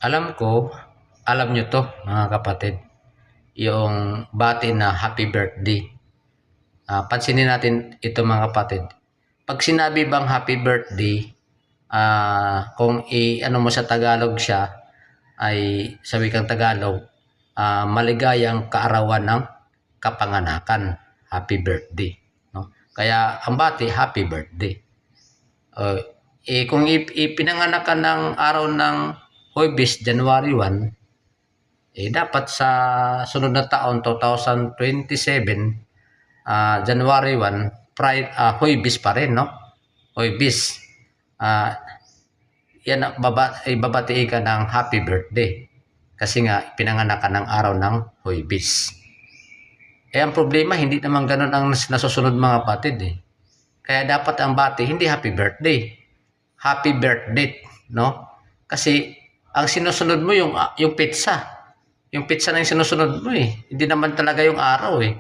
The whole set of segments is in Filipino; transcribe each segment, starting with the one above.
Alam ko, alam nyo 'to mga kapatid, yung bati na happy birthday. Pansinin natin ito mga kapatid. 'Pag sinabi bang happy birthday, kung i-ano mo sa Tagalog siya ay sa wikang Tagalog, maligayang kaarawan ng kapanganakan, happy birthday, 'no? Kaya ang bati, happy birthday. Oh, kung ipinanganak ka ng araw ng Huwebes, January 1, dapat sa sunod na taon, 2027, January 1, Huwebes pa rin, no? Huwebes. Ah, yan, ibabatiin ka ng happy birthday. Kasi nga, pinanganak ka ng araw ng Huwebes. Ang problema, hindi naman ganun ang nasusunod mga kapatid eh. Kaya dapat ang bati, hindi happy birthday. Happy birthday, no? Kasi ang sinusunod mo yung pizza. Yung pizza na yung sinusunod mo eh. Hindi naman talaga yung araw eh.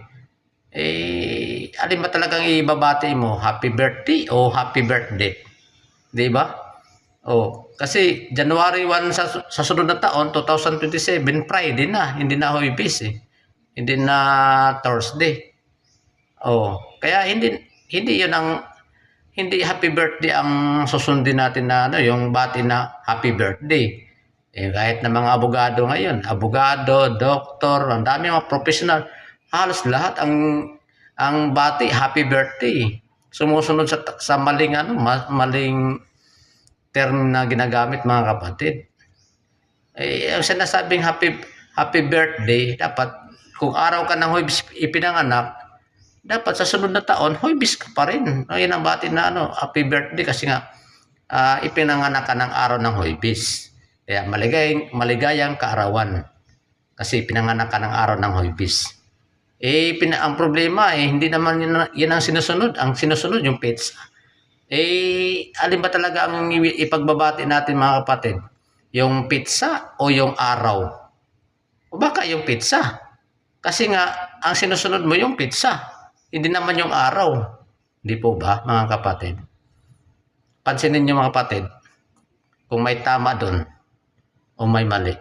Alin ba talagang ibabati mo? Happy birthday o happy birthday? Di ba? Kasi January 1 sa sunod na taon, 2027, Friday na. Hindi na Huwebes eh. Hindi na Thursday. Kaya hindi yun ang hindi happy birthday ang susundin natin na yung bati na happy birthday. Kahit na mga abogado ngayon, abogado, doktor, ang dami mga professional, halos lahat ang bati happy birthday. Sumusunod sa maling term na ginagamit mga kapatid. Ang sinasabing happy birthday, dapat kung araw ka ng Huwebes ipinanganak, dapat sa sunod na taon, Huwebes ka pa rin. Yan ang bati na happy birthday kasi nga ipinanganak ka ng araw ng Huwebes. Kaya maligayang kaarawan kasi pinanganak ka ng araw ng Huwebes. Ang problema hindi naman yan ang sinusunod. Ang sinusunod yung pizza. Alin ba talaga ang ipagbabati natin mga kapatid? Yung pizza o yung araw? O baka yung pizza? Kasi nga, ang sinusunod mo yung pizza. Hindi naman yung araw. Hindi po ba mga kapatid? Pansinin niyo mga kapatid, kung may tama doon o may mali.